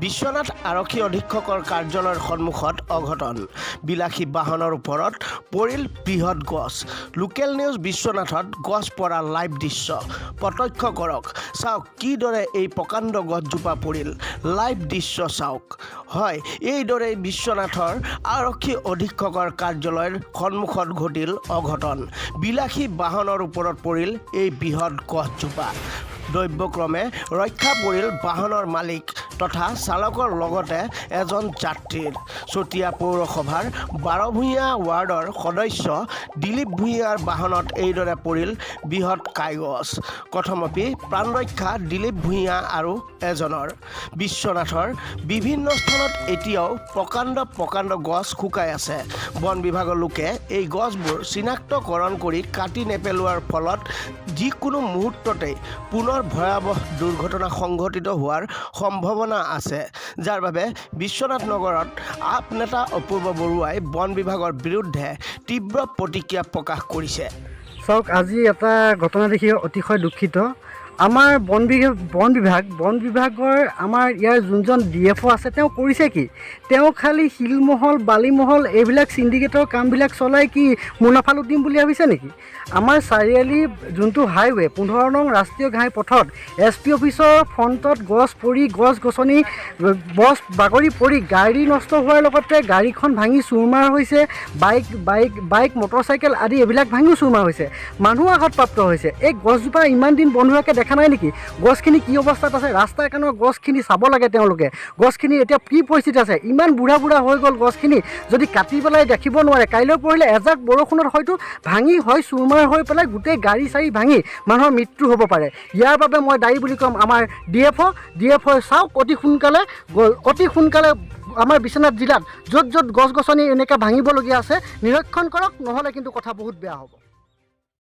বিশ্বনাথ আৰক্ষী অধীক্ষকৰ কাৰ্যালয়ৰ সন্মুখত অঘটন বিলাসী বাহনৰ ওপৰত পৰিল বৃহৎ গছ লোকেল নিউজ বিশ্বনাথত গছ পৰা লাইভ দৃশ্য প্ৰত্যক্ষ কৰক চাওক কিদৰে এই প্ৰকাণ্ড গছজোপা পৰিল লাইভ দৃশ্য চাওক হয় এইদৰে বিশ্বনাথৰ আৰক্ষী অধীক্ষকৰ কাৰ্যালয়ৰ সন্মুখত ঘটিল অঘটন বিলাসী বাহনৰ ওপৰত পৰিল এই বৃহৎ গছজোপা দৈব্যক্ৰমে ৰক্ষা পৰিল বাহনৰ মালিক তথা চালকৰ লগতে এজন যাত্ৰীৰ চতিয়া পৌৰসভাৰ 12 ভূঞা ৱাৰ্ডৰ সদস্য দিলীপ ভূঞাৰ বাহনত এইদৰে পৰিল বৃহৎ কাইগছ কথমপি প্ৰাণৰক্ষা দিলীপ ভূঞা আৰু এজনৰ বিশ্বনাথৰ বিভিন্ন স্থানত এতিয়াও প্ৰকাণ্ড গছ শুকাই আছে বন বিভাগৰ লোকে এই গছবোৰ চিনাক্তকৰণ কৰি কাটি নেপেলোৱাৰ ফলত যিকোনো মুহূৰ্ততে পুনৰ ভয়াবহ দুৰ্ঘটনা সংঘটিত হোৱাৰ সম্ভাৱনা আছে যাৰ বাবে বিশ্বনাথ নগৰত আপ নেতা অপূৰ্ব বৰুৱাই বন বিভাগৰ বিৰুদ্ধে তীব্ৰ প্ৰতিক্ৰিয়া প্ৰকাশ কৰিছে চাওক আজি এটা ঘটনা দেখি অতিশয় দুখিত আমাৰ বন বিভাগৰ আমাৰ ইয়াৰ যোনজন ডিএফঅ আছে তেওঁ কৰিছে কি তেওঁ খালি শিলমহল বালিমহল এইবিলাক সিন্ডিকেটৰ কামবিলাক চলাই কি মুনাফা লুটিম বুলি ভাবিছে নেকি আমাৰ চাৰিআলি যোনটো হাইৱে 15 নং ৰাষ্ট্ৰীয় ঘাই পথত SP অফিচৰ ফ্ৰণ্টত গছ পৰি গছ গছনি বছ বাগৰি পৰি গাড়ী নষ্ট হোৱাৰ লগতে গাড়ীখন ভাঙি চুৰমাৰ হৈছে বাইক মটৰচাইকেল আদি এইবিলাক ভাঙিও চুৰমাৰ হৈছে মানুহ আঘাতপ্ৰাপ্ত হৈছে এই গছজোপা ইমান দিন বন্ধ হোৱাকৈ দেখা নাই নেকি গছখিনি কি অৱস্থাত আছে ৰাস্তাৰ কাণৰ গছখিনি চাব লাগে তেওঁলোকে গছখিনি এতিয়া কি পৰিস্থিতি আছে ইমান বুঢ়া হৈ গ'ল গছখিনি যদি কাটি পেলাই দেখিব নোৱাৰে কাইলৈ পৰহিলে এজাক বৰষুণত হয়তো ভাঙি হয় চুৰমাৰ হৈ পেলাই গোটেই গাড়ী চাৰি ভাঙি মানুহৰ মৃত্যু হ'ব পাৰে ইয়াৰ বাবে মই দায়ী বুলি ক'ম আমাৰ ডিএফঅ চাওক অতি সোনকালে আমাৰ বিশ্বনাথ জিলাত য'ত গছ গছনি এনেকৈ ভাঙিবলগীয়া আছে নিৰীক্ষণ কৰক নহ'লে কিন্তু কথা বহুত বেয়া হ'ব